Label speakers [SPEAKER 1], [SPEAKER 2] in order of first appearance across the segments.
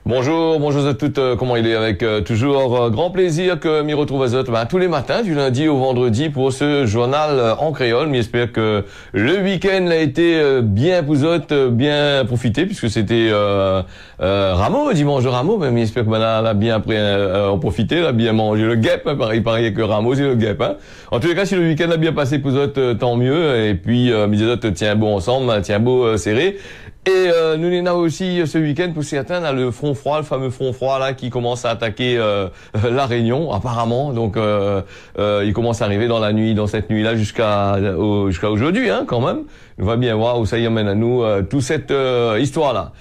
[SPEAKER 1] Bonjour, bonjour à toutes, comment il est avec toujours grand plaisir que m'y retrouve à Zot tous les matins du lundi au vendredi pour ce journal en créole. J'espère que le week-end a été bien pour Zot, bien profité puisque c'était Rameau, dimanche de Rameau, mais j'espère que a bien après en profité, a bien mangé le guêpe, hein, pareil que Rameau c'est le guêpe. Hein. En tous les cas, si le week-end a bien passé pour Zot, tant mieux. Et puis Zot tient beau ensemble, tient beau serré. Et nous en avons aussi ce week-end pour certains là, le front froid, le fameux front froid là qui commence à attaquer la Réunion apparemment. Donc il commence à arriver dans la nuit, dans cette nuit-là jusqu'à aujourd'hui hein, quand même. On va bien voir où ça y amène à nous toute cette histoire-là.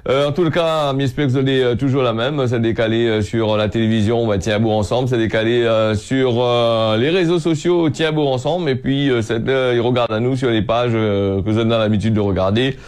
[SPEAKER 1] En tout cas, j'espère que vous allez toujours la même. C'est décalé sur la télévision, on va tiens beau ensemble. C'est décalé sur les réseaux sociaux, tiens beau ensemble. Et puis, ils regardent à nous sur les pages que vous avez l'habitude de regarder.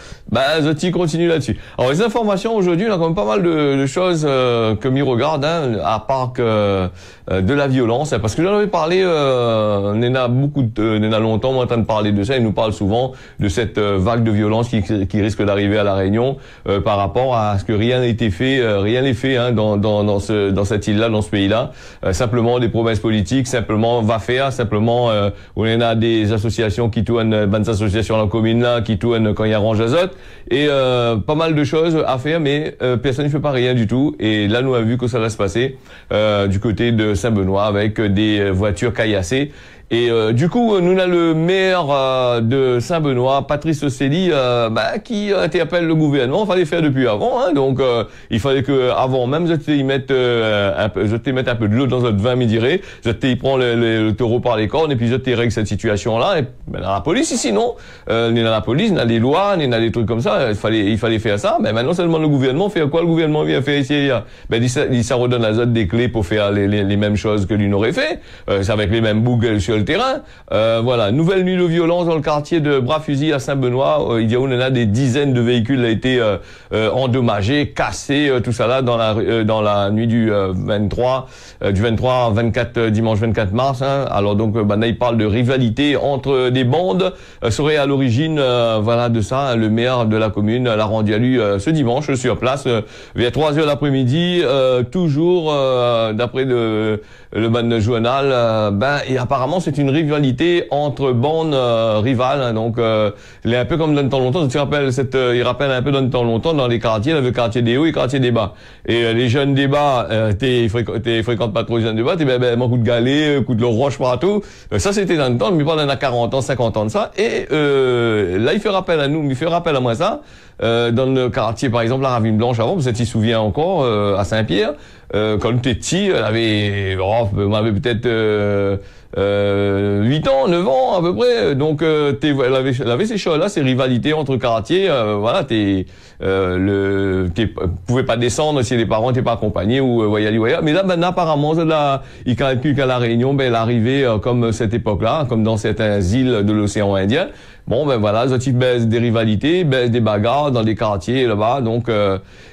[SPEAKER 1] Zoti continue là-dessus. Alors, les informations aujourd'hui, on a quand même pas mal de choses que m'y regardent, hein, à part que de la violence. Parce que j'en avais parlé, on en a on a longtemps, moi, en train de parler de ça. Ils nous parlent souvent de cette vague de violence qui risque d'arriver à la Réunion par rapport à ce que rien n'a été fait, rien n'est fait hein, dans cette île-là, dans ce pays-là. Simplement des promesses politiques, simplement va faire, simplement on a des associations qui tournent, bonnes associations dans la commune là, qui tournent quand il y a range azote, et pas mal de choses à faire, mais personne ne fait pas rien du tout. Et là, nous avons vu que ça va se passer du côté de Saint-Benoît avec des voitures caillassées. Et du coup, nous avons le maire de Saint-Benoît, Patrice Océlie, qui interpelle le gouvernement. Il fallait faire depuis avant, hein, donc il fallait que avant même, je mettre un peu de l'eau dans notre vin, me dirait. Je prend le taureau par les cornes et puis je règle cette situation-là. Et dans la police ici, non. Dans la police, dans les lois, dans des trucs comme ça. Il fallait faire ça. Mais maintenant, seulement le gouvernement fait quoi? Le gouvernement vient faire ici. Il redonne à Zot des clés pour faire les mêmes choses que lui n'aurait fait. C'est avec les mêmes bougs sur le terrain. Voilà, nouvelle nuit de violence dans le quartier de Bras-Fusil à Saint-Benoît. Il y a des dizaines de véhicules a été endommagés, cassés, tout ça là dans la nuit du 23 à 24 dimanche 24 mars. Hein. Alors donc là, il parle de rivalité entre des bandes. Serait à l'origine voilà de ça. Hein, le maire de la commune l'a rendu à lui ce dimanche sur place vers 3 heures l'après-midi. Toujours d'après le journal, et apparemment c'est une rivalité entre bandes rivales, hein, donc il est un peu comme dans le temps longtemps. Tu rappelles il rappelle un peu dans le temps longtemps dans les quartiers, le quartier des hauts et le quartier des bas. Et les jeunes des bas, fréquentes pas trop les jeunes des bas, un coup de galet, coup de roche partout. Ça c'était dans le temps, mais pas dans 40 ans, 50 ans de ça. Et là il fait rappel à nous, il fait rappel à moi ça. Dans le quartier par exemple la Ravine Blanche avant, vous êtes y souvient encore à Saint-Pierre. Quand j'étais petit, elle avait peut-être 8 ans, 9 ans à peu près. Donc elle avait ces choses-là, ces rivalités entre quartiers. Voilà, pouvais pas descendre si les parents n'étaient pas accompagnés ou voyali. Mais là, apparemment, il calcule qu'à la Réunion, elle arrivait comme cette époque-là, comme dans certaines îles de l'océan Indien. Bon, voilà, ils baissent des rivalités, baissent des bagarres dans des quartiers là-bas. Donc,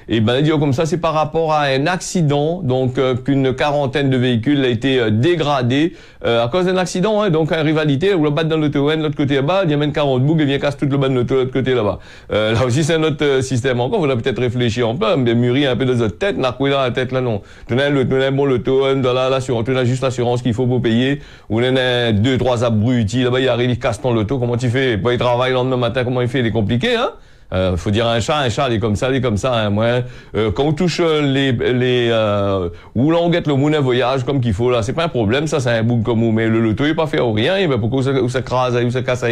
[SPEAKER 1] dit comme ça, c'est par rapport à un accident, donc qu'une quarantaine de véhicules a été dégradé à cause d'un accident. Hein, donc, une rivalité, où le bat dans l'auto, de l'autre côté là-bas, il y a même 40 bougs et vient casse tout le bas de l'auto de l'autre côté là-bas. Là aussi, c'est un autre système encore. Vous avez peut-être réfléchi un peu, mais mûrir un peu dans votre tête, n'a quoi dans la tête là, non. Tenez un bon l'auto, dans l'assurance, tenez juste l'assurance qu'il faut pour payer. Ou on a 2-3 abrutis, là-bas, il arrive, il casse ton l'auto, comment tu fais? Il travaille le lendemain matin, comment il fait? Il est compliqué, hein? Faut dire un chat, il est comme ça, hein. Moi, quand on touche où l'on guette le moulin voyage comme qu'il faut, là, c'est pas un problème, ça, c'est un bouc comme vous, mais le loto, il est pas fait ou rien, pourquoi où ça crase, où ça casse,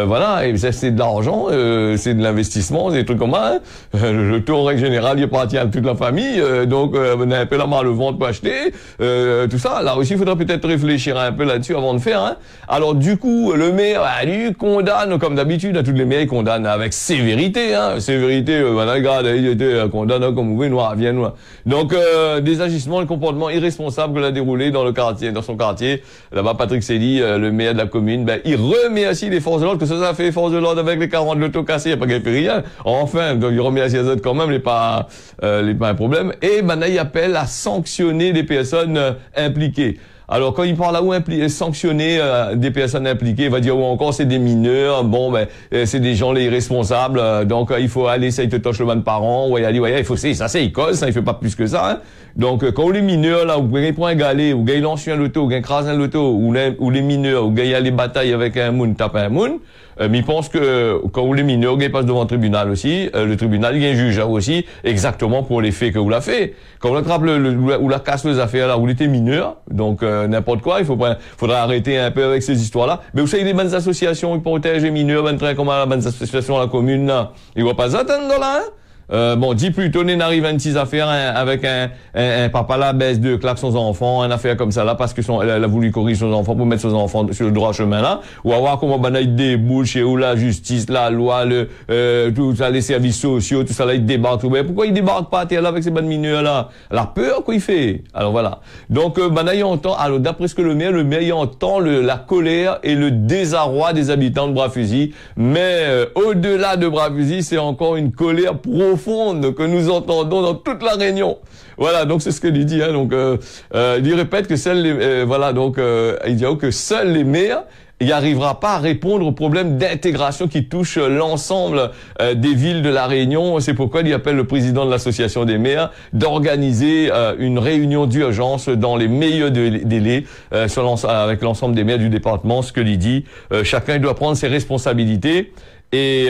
[SPEAKER 1] voilà, et c'est de l'argent, c'est de l'investissement, c'est des trucs comme ça. Hein. Le taux en règle générale, il appartient à toute la famille, donc on a un peu la main à le ventre pour acheter, tout ça. Là aussi, il faudra peut-être réfléchir un peu là-dessus avant de faire. Hein. Alors du coup, le maire, lui condamne comme d'habitude, à tous les maires, il condamne avec sévérité. Hein. Sévérité, regarde, il était condamné comme vous voulez, noir, bien noir. Donc des agissements, le comportement irresponsable qu'il a déroulé dans le quartier, dans son quartier. Là-bas, Patrick Océlie, le maire de la commune, il remet ainsi les forces de l'ordre, que ça fait force de l'ordre avec les 40 de l'auto cassé, il n'y a pas qu'il fait rien. Enfin, donc il remet à ces autres quand même, les pas un problème. Et maintenant, il appelle à sanctionner les personnes impliquées. Alors quand il parle là où sanctionner des personnes impliquées, il va dire encore c'est des mineurs, bon ben c'est des gens les irresponsables, donc il faut aller ça il te touche le ban par an, ouais allez ouais il faut ça c'est il cause, ça il fait pas plus que ça. Hein. Donc quand les mineurs là, ou gagne point un galet, ou gagne lance un loto, ou gagne crase un loto, ou les mineurs, ou gagne les batailles avec un moun tape un moun. Mais il pense que quand les mineurs passent devant le tribunal aussi, le tribunal il y a un juge aussi exactement pour les faits que vous l'avez fait. Quand on attrape ou la casse les affaires là où il était mineur, donc n'importe quoi, faudra arrêter un peu avec ces histoires là. Mais vous savez les bonnes associations qui protègent les mineurs, ben très comme la bonne association à la commune là, ils vont pas attendre là. Hein? Bon, dis plutôt, n'arrive à une petite affaire avec un papa là baisse de claque son enfant, une affaire comme ça là parce que elle a voulu corriger son enfant pour mettre son enfant sur le droit chemin là, ou avoir comment il déboule chez où la justice, la loi, tout ça, les services sociaux, tout ça là, il débarque. Mais pourquoi il débarque pas là avec ces bonnes mineurs là? La peur qu'il fait. Alors voilà. Donc, il entend, alors d'après ce que le maire il entend la colère et le désarroi des habitants de Bras-Fusil, mais au-delà de Bras-Fusil, c'est encore une colère profonde que nous entendons dans toute la Réunion. Voilà, donc c'est ce que il dit. Hein, donc il répète que seuls les il dit que seuls les maires il arrivera pas à répondre aux problèmes d'intégration qui touchent l'ensemble des villes de la Réunion. C'est pourquoi il appelle le président de l'association des maires d'organiser une réunion d'urgence dans les meilleurs délais avec l'ensemble des maires du département. Ce que il dit, chacun doit prendre ses responsabilités. Et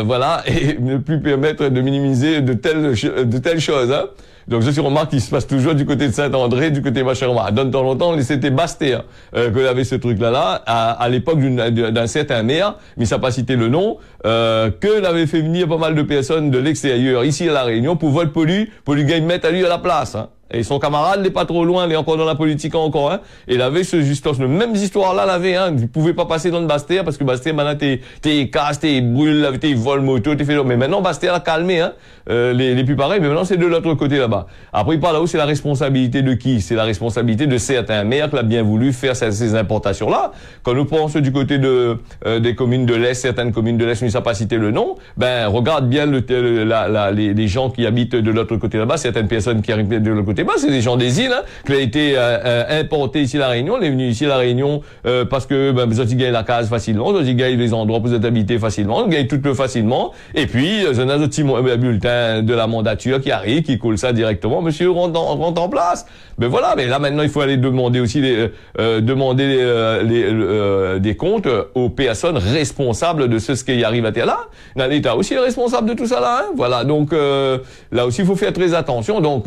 [SPEAKER 1] voilà, et ne plus permettre de minimiser de telles choses. Hein. Donc je remarque qu'il se passe toujours du côté de Saint-André, du côté de Macherma. Dans longtemps, c'était Bastia qu'il avait ce truc-là, à l'époque d'un certain maire, mais ça n'a pas cité le nom, que l'avait fait venir pas mal de personnes de l'extérieur, ici à La Réunion, pour vote pour lui mettre à lui à la place. Hein. Et son camarade n'est pas trop loin, il est encore dans la politique encore, hein. Et il avait ce justement, le même histoire là, l'avait, hein. Vous pouvez pas passer dans le Bastia, parce que Bastia, maintenant, t'es casse, t'es brûle, t'es vol moto, t'es fait, mais maintenant, Bastia a calmé, hein. Les plus pareils, mais maintenant, c'est de l'autre côté là-bas. Après, il parle là où c'est la responsabilité de qui? C'est la responsabilité de certains maires qui l'a bien voulu faire ces importations-là. Quand nous pensons du côté des communes de l'Est, certaines communes de l'Est, mais ça n'a pas cité le nom, ben, regarde bien les gens qui habitent de l'autre côté là-bas, certaines personnes qui arrivent de l'autre côté. C'est des gens des îles, hein, qui ont été importés ici à La Réunion. On est venu ici à La Réunion parce que vous avez gagné la case facilement, vous avez gagné les endroits pour vous habiter facilement, vous gagnez tout facilement. Et puis, vous avez un petit bulletin de la mandature qui arrive, qui coule ça directement. Monsieur rentre en place. Mais voilà, mais là maintenant, il faut aller demander aussi des comptes aux personnes responsables de ce qui arrive à terre là. L'État aussi est responsable de tout ça là. Hein. Voilà, donc là aussi, il faut faire très attention. Donc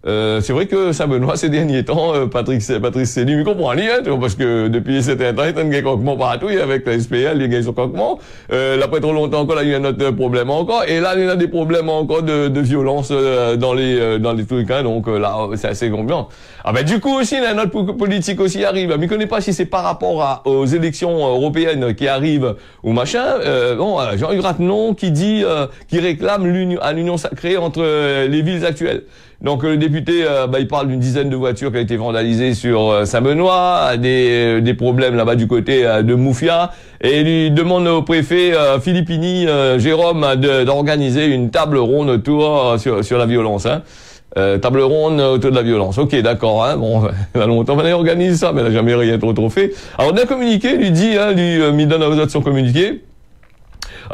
[SPEAKER 1] c'est vrai que Saint-Benoît, ces derniers temps, Patrice Sédu, il comprend rien, hein, parce que depuis cet temps, il y a un coquement partout, avec la SPL, les gars, ils sont coquements. Là, pas trop longtemps encore, là, il y a un autre problème encore. Et là, il y a des problèmes encore de violence, dans les trucs, hein, donc, là, c'est assez combien. Ah, ben, du coup, aussi, là, notre politique aussi arrive. Mais je connais pas si c'est par rapport aux élections européennes qui arrivent ou machin. Bon, Jean-Hugues Ratenon qui dit, qui réclame l'union sacrée entre les villes actuelles. Donc le député, il parle d'une dizaine de voitures qui ont été vandalisées sur Saint-Benoît, des problèmes là-bas du côté de Moufia, et il lui demande au préfet Philippini, Jérôme, d'organiser une table ronde autour sur la violence. Hein. Table ronde autour de la violence. Ok, d'accord. Hein, bon, il y a longtemps qu'on organise ça, mais il n'a jamais rien trop fait. Alors d'un communiqué, lui dit, hein, il donne aux autres son communiqué.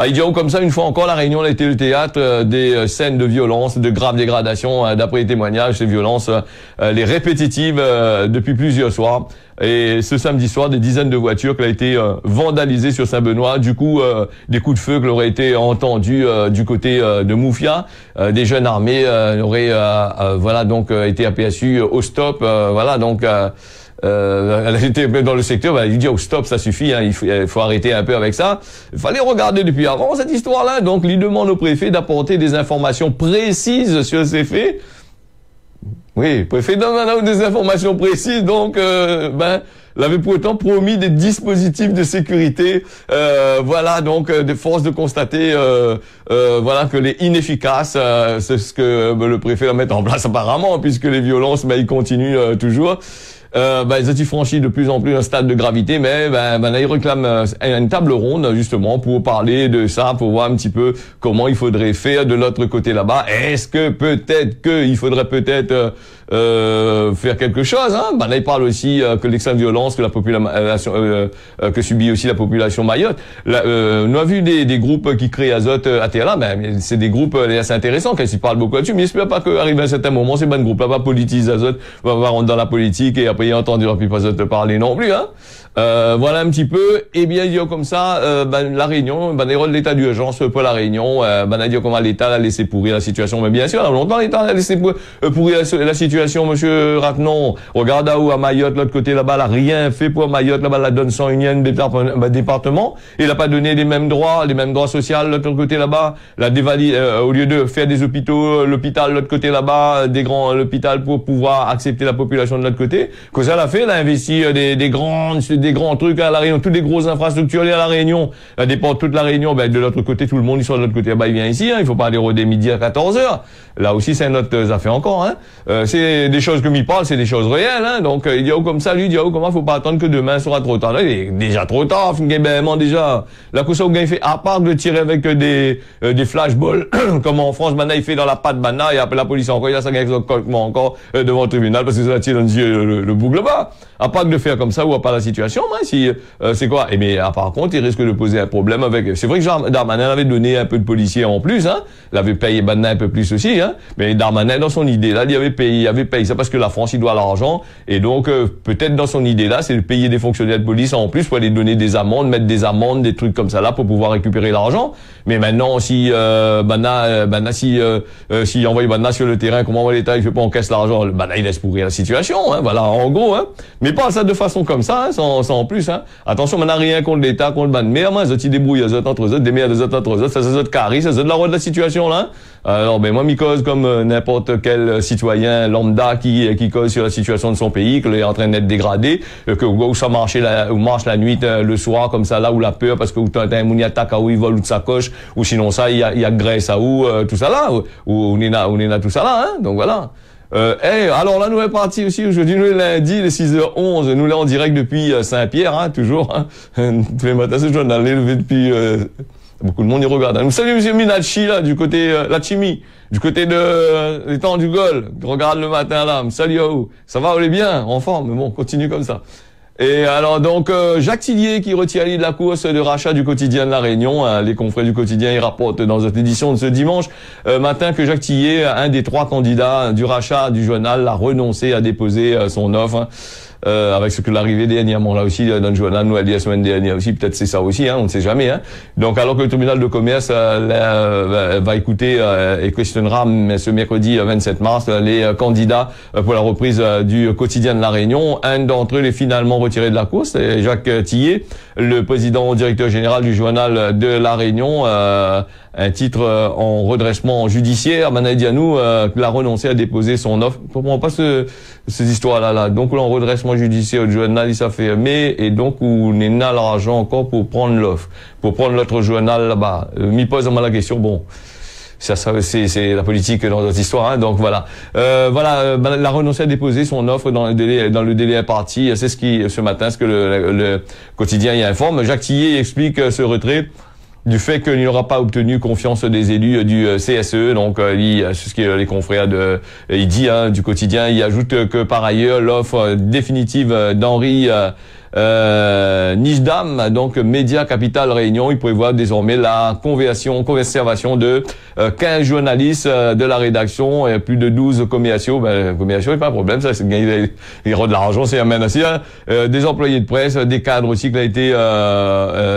[SPEAKER 1] Il dit comme ça, une fois encore, la Réunion a été le théâtre des scènes de violence, de graves dégradations, d'après les témoignages, ces violences, les répétitives depuis plusieurs soirs. Et ce samedi soir, des dizaines de voitures qui ont été vandalisées sur Saint-Benoît. Du coup, des coups de feu qui auraient été entendus du côté de Moufia. Des jeunes armés auraient donc été aperçus au stop. Voilà, donc... elle était dans le secteur, il dit, oh, stop, ça suffit, hein, il faut arrêter un peu avec ça. Il fallait regarder depuis avant cette histoire-là. Donc, il demande au préfet d'apporter des informations précises sur ces faits. Oui, le préfet donne des informations précises, donc, il avait pourtant promis des dispositifs de sécurité, voilà, donc des forces de constater, voilà, que les inefficaces, c'est ce que le préfet va mettre en place apparemment, puisque les violences, ils continuent toujours. ils ont franchi de plus en plus un stade de gravité, mais là, ils réclament une table ronde justement pour parler de ça, pour voir un petit peu comment il faudrait faire de l'autre côté là-bas. Est-ce que peut-être qu'il faudrait peut-être faire quelque chose, hein. Là, il parle aussi que l'extrême violence que la population que subit aussi la population Mayotte. On a vu des groupes qui créent Azote à Terre, c'est des groupes assez intéressants, quand ils parlent beaucoup là-dessus, mais j'espère pas qu'arrive à un certain moment, ces groupes là-bas politisent Azote, va rentrer dans la politique et après il a entendu leur pipe Azote parler non plus, hein. Voilà un petit peu. Et bien dit comme ça, la Réunion, l'état d'urgence pour la Réunion, dit comment l'État a laissé pourrir la situation. Mais bien sûr, longtemps l'État a laissé pourrir la situation, monsieur Ratnon. Regarde où à Mayotte, l'autre côté là-bas, elle a rien fait pour Mayotte, là-bas, la donne 101e département. Il a pas donné les mêmes droits sociaux, l'autre côté là-bas. La dévalide, au lieu de faire des hôpitaux, l'hôpital, l'autre côté là-bas, l'hôpital pour pouvoir accepter la population de l'autre côté. Que ça l'a fait, elle a investi des grands trucs à la Réunion, toutes les grosses infrastructures à la Réunion, ça dépend de toute la Réunion, de l'autre côté, tout le monde, ils sont de l'autre côté, il vient ici, hein, il faut pas aller rôder midi à 14h. Là aussi, c'est une autre affaire encore, hein. C'est des choses que m'y parle, c'est des choses réelles, hein. Donc, il dit, comme ça, lui, il dit, comment faut pas attendre que demain sera trop tard. Là, il est déjà trop tard, déjà. La course au gain fait, à part de tirer avec des flashballs, comme en France, maintenant, il fait dans la patte banane, et après la police encore, il a ça encore devant le tribunal, parce que ça tire dans le boucle là-bas. À part de faire comme ça, ou à part la situation, si, c'est quoi? Et mais, par contre, il risque de poser un problème avec, c'est vrai que Darmanin avait donné un peu de policiers en plus, hein. Il avait payé Banana un peu plus aussi, hein. Mais Darmanin, dans son idée, là, il avait payé ça parce que la France, il doit l'argent. Et donc, peut-être dans son idée, là, c'est de payer des fonctionnaires de police en plus pour aller donner des amendes, mettre des amendes, des trucs comme ça, là, pour pouvoir récupérer l'argent. Mais maintenant, si, s'il envoie Banana sur le terrain, comment l'État, il fait pas encaisse l'argent, il laisse pourrir la situation, hein. Voilà, en gros, hein. Mais pas ça de façon comme ça, hein, sans en plus, hein. Attention, maintenant, rien contre l'État, contre le mais moi, ils débrouillent, ils entre eux, des merdes, entre eux, ça, c'est carré, ça, c'est de la route de la situation, là. Alors, moi, m'y cause comme n'importe quel citoyen lambda qui cause sur la situation de son pays, qu'il est en train d'être dégradé, où ça marche la nuit, le soir, comme ça, là, où la peur, parce que où t'as un mouniatak à où il vole ou de sa coche, ou sinon ça, il y a Grèce à où, tout ça là, où on est là, tout ça là, hein. Donc voilà. Alors là, nous est parti aussi aujourd'hui, nous lundi, les 6h11, nous là en direct depuis Saint-Pierre, hein, toujours, hein. Tous les matins, ce journal est levé depuis, beaucoup de monde y regarde. Nous saluons monsieur Minachi, là, du côté, la Chimie, du côté de, l'étang du Gol, regarde le matin, là. Salut à vous. Ça va, on est bien, en forme, mais bon, continue comme ça. Et alors donc Jacques Tillier qui retient de la course de rachat du quotidien de la Réunion, hein, les confrères du quotidien ils rapportent dans cette édition de ce dimanche matin que Jacques Tillier, un des 3 candidats du rachat du journal, a renoncé à déposer son offre. Hein. Avec ce que l'arrivée dernièrement là aussi dans le journal nous a dit la semaine dernière aussi, peut-être c'est ça aussi, hein, on ne sait jamais, hein. Donc alors que le tribunal de commerce va écouter et questionnera ce mercredi 27 mars les candidats pour la reprise du quotidien de la Réunion, un d'entre eux est finalement retiré de la course, c'est Jacques Tillier, le président directeur général du journal de la Réunion, un titre en redressement judiciaire. Manadianou l'a renoncé à déposer son offre. Je comprends pas ces histoires-là. Donc là, en redressement judiciaire, le journal, il s'est fermé et donc on est là l'argent encore pour prendre l'offre, pour prendre l'autre journal là-bas. M'y pose la question. Bon, ça c'est la politique dans notre histoire. Hein, donc voilà, il a renoncé à déposer son offre dans le délai imparti. C'est ce matin, ce que le quotidien y informe. Jacques Tillier explique ce retrait du fait qu'il n'aura pas obtenu confiance des élus du CSE, donc c'est ce que les confrères il dit hein, du quotidien. Il ajoute que par ailleurs l'offre définitive d'Henri Nijdam, donc Média Capital Réunion, il prévoit désormais la conservation de 15 journalistes de la rédaction et plus de 12 commerciaux. Commerciaux, c'est pas un problème, ça, c'est gagner de l'argent, c'est amène aussi, hein. Des employés de presse, des cadres aussi qui a été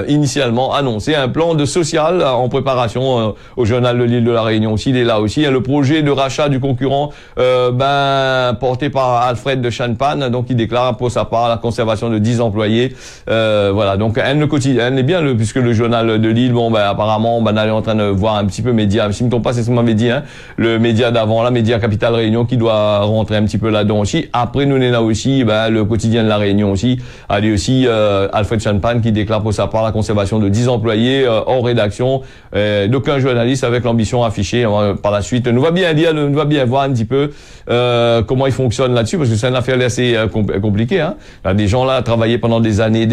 [SPEAKER 1] initialement annoncé. Un plan de social en préparation au journal de l'île de la Réunion aussi, il est là aussi. Le projet de rachat du concurrent porté par Alfred de Chanpan, donc il déclare pour sa part la conservation de 10 10 employés. Voilà, donc elle est bien, puisque le journal de Lille, bon, ben apparemment, ben, elle est en train de voir un petit peu média. Si je me trompe pas, c'est ce qu'on m'avait dit, hein, le média d'avant, la média Capitale Réunion, qui doit rentrer un petit peu là-dedans aussi. Après, nous, on est là aussi, ben, le quotidien de la Réunion aussi. Allez aussi, Alfred Chanpan qui déclare pour sa part la conservation de 10 employés hors rédaction, d'aucun journaliste avec l'ambition affichée par la suite. Nous va bien dire, nous va bien voir un petit peu comment ils fonctionnent là-dessus, parce que c'est une affaire assez compliquée. Hein. Là, des gens là travaillaient pendant des années,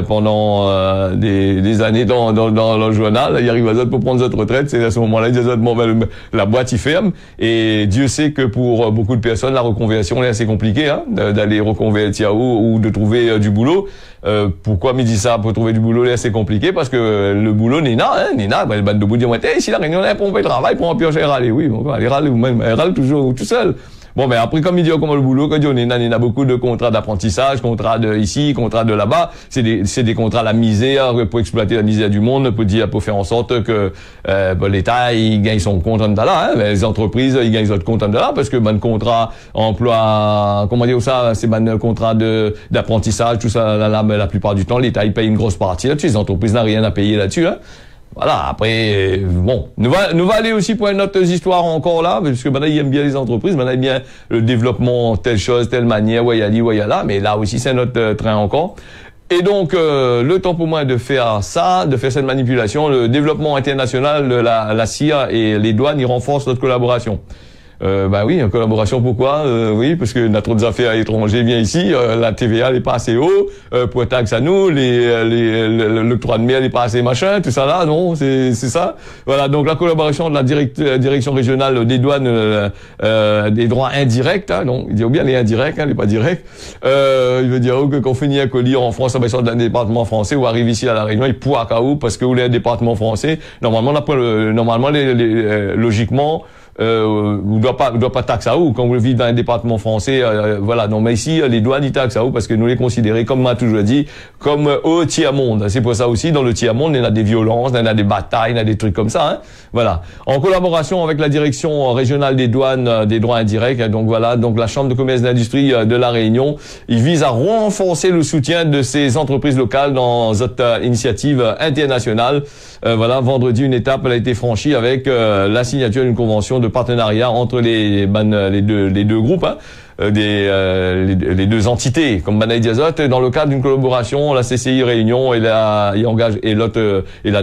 [SPEAKER 1] pendant des années dans le journal. Ils arrivent à eux pour prendre cette retraite. C'est à ce moment-là, ils disent bon, ben, la boîte y ferme. Et Dieu sait que pour beaucoup de personnes, la reconversion est assez compliquée, hein, d'aller reconvertir ou de trouver du boulot. Pourquoi me dit ça? Pour trouver du boulot, c'est compliqué, parce que le boulot n'est là, hein, n'est là. Ben, le bande de bout dit, hey, si la Réunion est pour un peu de travail, pour un piocher râler. Oui, bon, elle râle ou-même, elle râle toujours tout seul. Bon, mais après, comme il dit, comment le boulot, quand il y a beaucoup de contrats d'apprentissage, contrats de ici, contrats de là-bas. C'est des contrats à la misère, pour exploiter la misère du monde, pour faire en sorte que, l'État, il gagne son compte en là, hein. Les entreprises, ils gagnent leur compte en là, parce que, contrat, emploi, comment dire ça, c'est, contrat d'apprentissage, tout ça, la plupart du temps, l'État, il paye une grosse partie là-dessus. Les entreprises n'ont rien à payer là-dessus, hein. Voilà, après, bon, nous va aller aussi pour une autre histoire encore là, parce que maintenant, ils aiment bien les entreprises, maintenant, ils aiment bien le développement, telle chose, telle manière, Wayali, Wayala, mais là aussi, c'est notre train encore. Et donc, le temps pour moi de faire ça, de faire cette manipulation, le développement international de la CIA et les douanes, ils renforcent notre collaboration. Oui, en collaboration, pourquoi? Oui, parce que notre affaires à l'étranger vient ici, la TVA n'est pas assez haut, pour taxe à nous, l'octroi de mer n'est pas assez machin, tout ça là, non, c'est ça. Voilà, donc la collaboration de la direction régionale des douanes, des droits indirects, hein, donc il dit bien les indirects, hein, les pas directs. Il veut dire que quand on finit un colis en France, ça va sortir d'un département français ou arrive ici à la Réunion, il pourra à où, parce que où les départements français, normalement, logiquement, on doit pas taxer à où quand vous vivez dans un département français, voilà. Non, mais ici les douanes ils taxent à où parce que nous les considérons, comme m'a toujours dit, comme au tiers monde. C'est pour ça aussi dans le tiers monde il y en a des violences, il y en a des batailles, il y en a des trucs comme ça, hein. Voilà. En collaboration avec la direction régionale des douanes, des droits indirects, donc voilà, donc la Chambre de commerce et d'industrie de la Réunion, il vise à renforcer le soutien de ces entreprises locales dans cette initiative internationale. Voilà, vendredi une étape elle a été franchie avec la signature d'une convention de partenariat entre les deux groupes, hein, les deux entités, comme Banaï Diazote, dans le cadre d'une collaboration, la CCI Réunion et la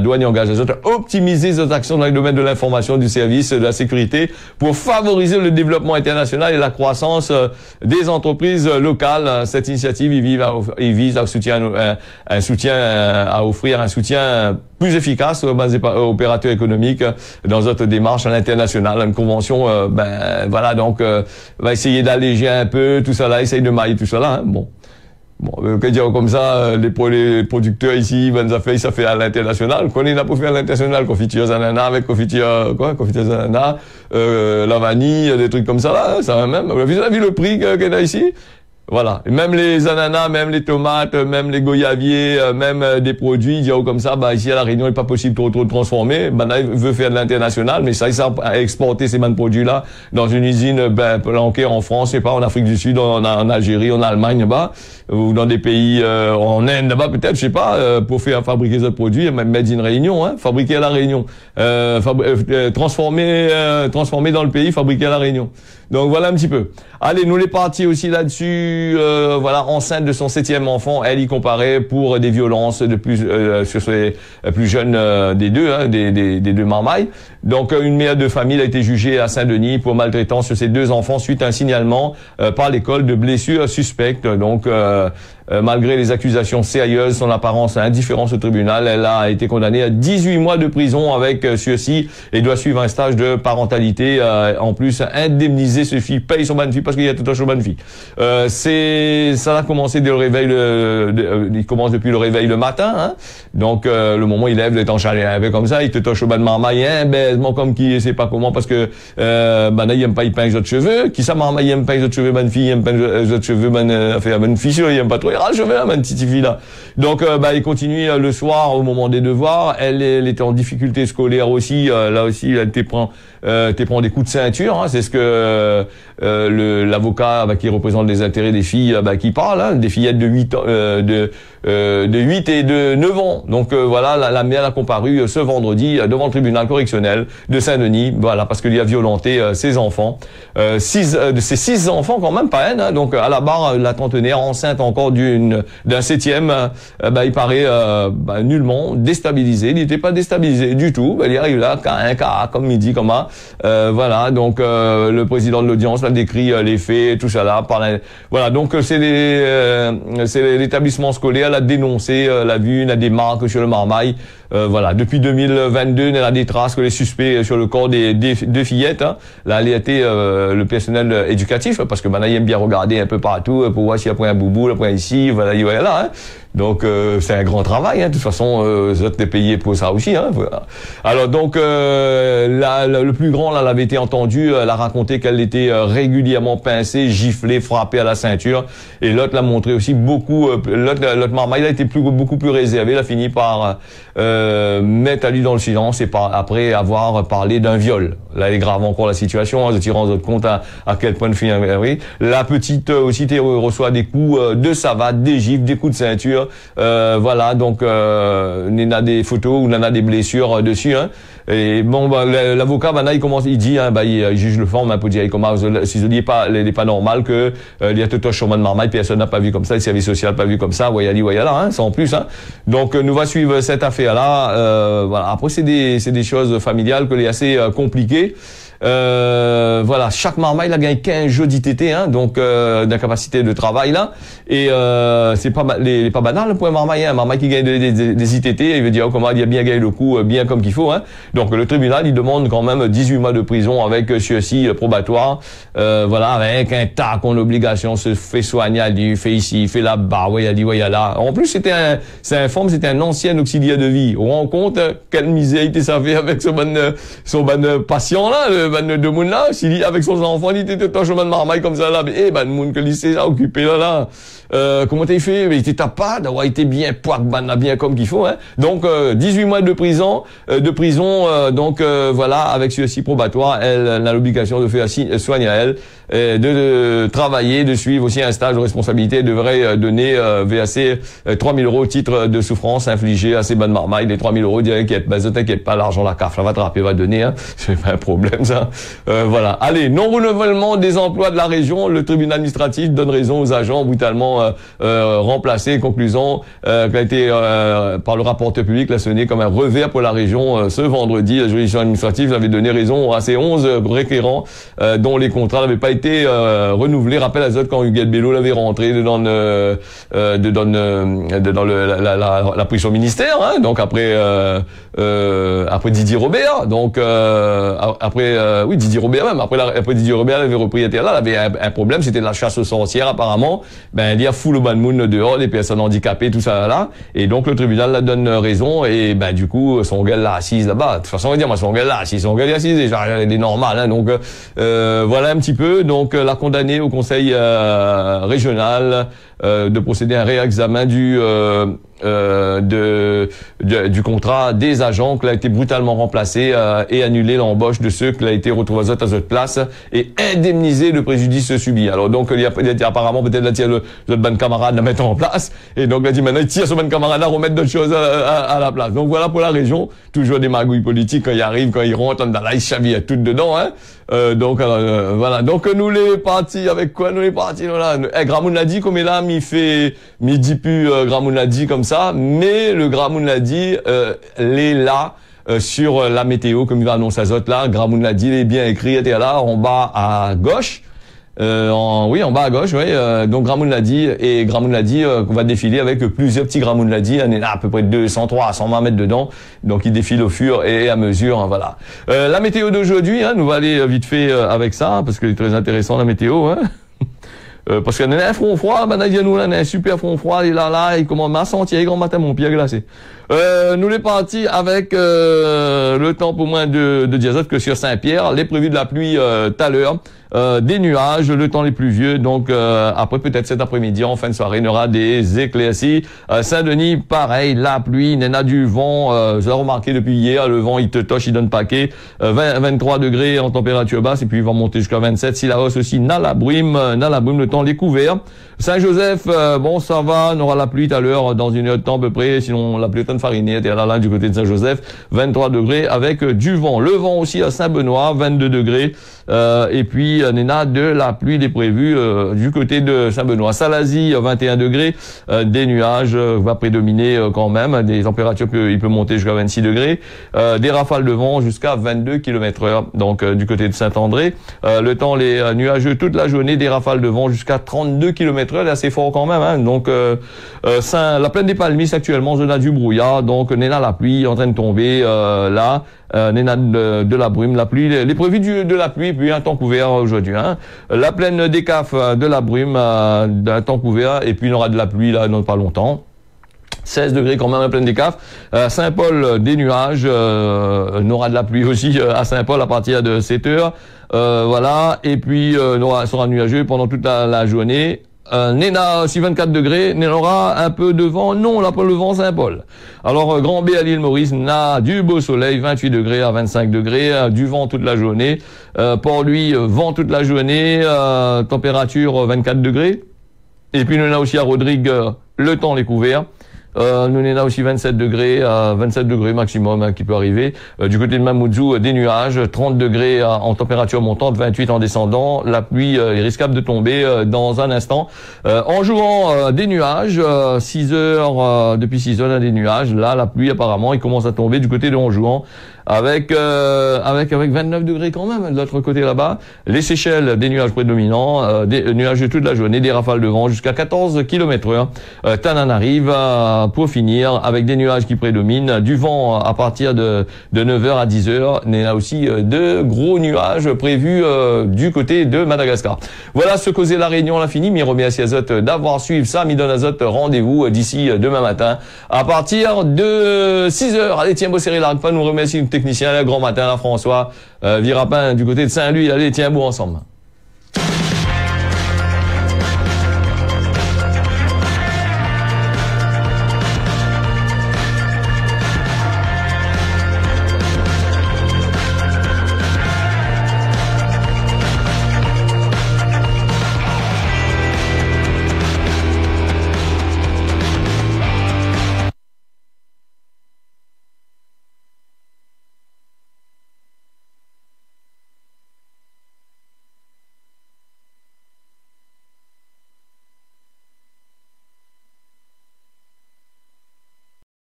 [SPEAKER 1] douane y engage les autres à optimiser ces actions dans le domaine de l'information, du service, de la sécurité, pour favoriser le développement international et la croissance des entreprises locales. Cette initiative, il vise à offrir un soutien plus efficace aux opérateurs économiques dans notre démarche à l'international. Une convention, voilà, donc va essayer d'alléger un peu tout ça là, essaye de mailler tout ça là, hein. Bon, que dire comme ça, les producteurs ici, ça fait à l'international. Qu'on est là pour faire à l'international, confiture ananas avec confiture ananas, la vanille, des trucs comme ça là, ça va même. Vous avez vu le prix qu'il y a ici? Voilà. Et même les ananas, même les tomates, même les goyaviers, même des produits, comme ça, ici à la Réunion, il n'est pas possible trop de transformer. Là, il veut faire de l'international, mais ça, il sert à exporter ces produits-là dans une usine, planquée en France, je sais pas, en Afrique du Sud, en Algérie, en Allemagne, là-bas, ou dans des pays, en Inde, là-bas, peut-être, je sais pas, pour fabriquer ce produit, même Made in Réunion, hein, fabriqué à la Réunion, transformé dans le pays, fabriqué à la Réunion. Donc voilà un petit peu. Allez, nous les partis aussi là-dessus. Voilà, enceinte de son 7e enfant, elle y comparait pour des violences sur ses plus jeunes des deux, hein, des deux marmailles. Donc une mère de famille a été jugée à Saint-Denis pour maltraitance sur ses 2 enfants suite à un signalement par l'école de blessures suspectes. Donc malgré les accusations sérieuses, son apparence à indifférence au tribunal, elle a été condamnée à 18 mois de prison avec sursis et doit suivre un stage de parentalité. En plus, indemniser ce fille, paye son bonne fille parce qu'il y a tout un bonne fille. Ça a commencé dès le réveil. Il commence depuis le réveil le matin. Hein. Donc le moment où il lève, il est en chalet un peu comme ça, il te touche au bas de marmaille, hein, baisement comme qui, sait pas comment, parce que il aime pas, il peint les autres cheveux. Qui ça marmaille, il aime pas les autres cheveux, bonne fille, il aime pas les autres cheveux, bonne fille, il aime pas trop. Je vais ma petite fille là. Donc il continue le soir au moment des devoirs. Elle était en difficulté scolaire aussi. Là aussi, elle était t'es prends des coups de ceinture, hein, c'est ce que l'avocat qui représente les intérêts des filles qui parle, hein, des fillettes de 8 ans, de 8 et de 9 ans. Donc voilà, la mère a comparu ce vendredi devant le tribunal correctionnel de Saint-Denis, voilà, parce qu'il a violenté ses enfants, de ses 6 enfants quand même, pas un, hein, donc à la barre la trentenaire enceinte encore d'un 7e, il paraît nullement déstabilisé, il n'était pas déstabilisé du tout, il arrive là, un cas comme midi, comme voilà, donc le président de l'audience a décrit les faits, tout ça là, voilà, donc c'est l'établissement scolaire l'a dénoncé, l'a vu, il a des marques sur le marmaille. Voilà, depuis 2022, il y a des traces que les suspects sur le corps des deux fillettes. Hein. Là, il a été le personnel éducatif, parce que maintenant, il aime bien regarder un peu partout pour voir s'il y a un boubou, un point ici, voilà, il y a là. Hein. Donc, c'est un grand travail. Hein. De toute façon, vous êtes payé pour ça aussi. Hein. Voilà. Alors, donc, le plus grand, là, elle avait été entendu, elle a raconté qu'elle était régulièrement pincée, giflée, frappée à la ceinture. Et l'autre l'a montré aussi beaucoup. L'autre marmaille, il a été beaucoup plus réservé. Il a fini par mettre à lui dans le silence et après avoir parlé d'un viol. Là, il est grave encore la situation, hein, en tirant votre compte à quel point oui. La petite aussi reçoit des coups de savate, des gifles, des coups de ceinture. Voilà, donc il a des photos où on en a des blessures dessus. Hein. Et bon, l'avocat, il commence, il dit, hein, il juge le fond, un peu dire, si je dis pas, il n'est pas normal que il y a tout un chemin de marmaille, personne n'a pas vu comme ça, le service social n'a pas vu comme ça, voyez là, hein, sans plus. Hein. Donc nous va suivre cette affaire-là. Voilà. Après, c'est des choses familiales que les assez compliquées. Voilà, chaque marmaille il a gagné 15 jours d'ITT, hein, donc d'incapacité de travail là, et c'est pas pas banal pour un marmaille, hein, un marmaille qui gagne des ITT, il veut dire comment il a bien gagné le coup, bien comme qu'il faut, hein. Donc le tribunal il demande quand même 18 mois de prison avec sursis probatoire, voilà, avec un tac en obligation, se fait soigner, il fait ici, il fait là-bas, voyez là. En plus c'était un ancien auxiliaire de vie. On rend compte quelle misère il était servi avec son bon patient là. De moun là, s'il avec son enfant, il était tout un chemin de marmaille comme ça là, mais moun que lycée a occupé là. Comment t'as fait? Mais il était pas d'avoir été bien poitre, bien comme qu'il faut, hein. Donc 18 mois de prison, donc voilà, avec ceci probatoire, elle a l'obligation de faire soigner à elle, de travailler, de suivre aussi un stage de responsabilité, elle devrait donner verser 3 000 € au titre de souffrance infligée à ces bonnes marmailles. Les 3 000 €, t'inquiète pas, l'argent la CAF, là va te rappeler, va donner, hein. C'est pas un problème ça. Voilà. Allez, non-renouvellement des emplois de la région. Le tribunal administratif donne raison aux agents brutalement remplacés. Conclusion qui a été par le rapporteur public l'a sonné comme un revers pour la région ce vendredi. La juridiction administrative avait donné raison à ces 11 requérants dont les contrats n'avaient pas été renouvelés. Rappel à Zot quand Huguette Bello l'avait rentré dans la prison ministère, hein, donc après Didier Robert, donc après Didier Robert même, après Didier Robert le propriétaire là, il avait un problème, c'était la chasse aux sorcières apparemment, il y a fou le ban moun dehors, les personnes handicapées, tout ça là, et donc le tribunal la donne raison, et du coup son gars là assise là-bas, de toute façon on va dire moi son gars là assise, déjà elle est normale, hein, donc voilà un petit peu, donc la condamnée au conseil régional de procéder à un réexamen du contrat des agents qui a été brutalement remplacé et annuler l'embauche de ceux qui a été retrouvés à cette place et indemniser le préjudice subi. Alors donc il y a apparemment peut-être le bon camarade à mettre en place et donc il a dit maintenant il tire ce bon camarade à remettre d'autres choses à la place. Donc voilà pour la région, toujours des magouilles politiques quand il arrive, quand il rentre dans la chaville tout dedans, hein. Donc voilà, donc nous les partis avec quoi nous les partis là, Gramoun l'a dit comme il a mi dit plus Gramoun l'a dit comme ça, mais le Gramoun l'a dit les là sur la météo comme il va annoncer à Zot là, Gramoun l'a dit, il est bien écrit, était là en bas à gauche. En bas à gauche, oui. Donc Gramoun l'a dit, et Gramoun l'a dit qu'on va défiler avec plusieurs petits Gramoun l'a dit. On est là à peu près 203 à 120 mètres dedans, donc il défile au fur et à mesure. Hein, voilà. La météo d'aujourd'hui, hein, nous va aller vite fait avec ça, parce que c'est très intéressant la météo. Hein. Parce qu'il y a un front froid, il y a nous là, un super front froid, il est là, il commence à sentir grand matin mon pied glacé. Nous les partis avec le temps pour moins de diazote que sur Saint-Pierre, les prévus de la pluie tout à l'heure. des nuages, le temps les pluvieux. Donc après peut-être cet après-midi, en fin de soirée, il y aura des éclaircies. Saint-Denis, pareil, la pluie, il y a du vent. Vous avez remarqué depuis hier, le vent il te toche, il donne paquet. 23 degrés en température basse et puis il va monter jusqu'à 27. Si la hausse aussi, n'a la brume, le temps découvert. Saint-Joseph, bon ça va, on aura la pluie tout à l'heure dans une heure de temps à peu près, sinon la pluie est farinée, et là du côté de Saint-Joseph, 23 degrés avec du vent. Le vent aussi à Saint-Benoît, 22 degrés, et puis Néna de la pluie des prévus du côté de Saint-Benoît. Salazie, 21 degrés, des nuages va prédominer quand même, des températures il peut monter jusqu'à 26 degrés, des rafales de vent jusqu'à 22 km/h. Donc du côté de Saint-André, le temps les nuageux toute la journée, des rafales de vent jusqu'à 32 km/h, assez fort quand même. Hein. Donc la plaine des Palmistes actuellement, zone a du brouillard, donc Néna la pluie en train de tomber là. Néna de la brume, la pluie, les prévus de la pluie, puis un temps couvert aujourd'hui. Hein. La plaine des Cafes, de la brume, d'un temps couvert, et puis il y aura de la pluie là dans pas longtemps. 16 degrés quand même à plaine des Cafes. Saint-Paul, des nuages, on aura de la pluie aussi à Saint-Paul à partir de 7 heures. Voilà, et puis sera nuageux pendant toute la journée. Néna, aussi 24 degrés, Néna aura un peu de vent, non, là pas le vent Saint-Paul. Alors, Grand B à l'île Maurice, n'a du beau soleil, 28 degrés à 25 degrés, du vent toute la journée. Port-Louis, vent toute la journée, température 24 degrés. Et puis, nous avons aussi à Rodrigue, le temps les couverts. Nous avons aussi 27 degrés maximum hein, qui peut arriver. Du côté de Mamoudzou, des nuages, 30 degrés en température montante, 28 en descendant. La pluie est risquable de tomber dans un instant. En jouant des nuages, 6 heures, depuis 6 heures, des nuages. Là, la pluie apparemment, il commence à tomber du côté de Anjouan. Avec 29 degrés quand même de l'autre côté là-bas. Les Seychelles, des nuages prédominants, des nuages toute la journée, des rafales de vent jusqu'à 14 km/h. Tananarive pour finir avec des nuages qui prédominent, du vent à partir de 9h à 10h. Il y a aussi de gros nuages prévus du côté de Madagascar. Voilà ce causait la Réunion à l'infini. Mais remercie Azote d'avoir suivi ça. Midon Azote, rendez-vous d'ici demain matin à partir de 6h. Allez, tiens, Bosseri Largpa, nous remercie technicien, le grand matin, là, François Virapin, du côté de Saint-Louis. Allez, tiens, bon ensemble.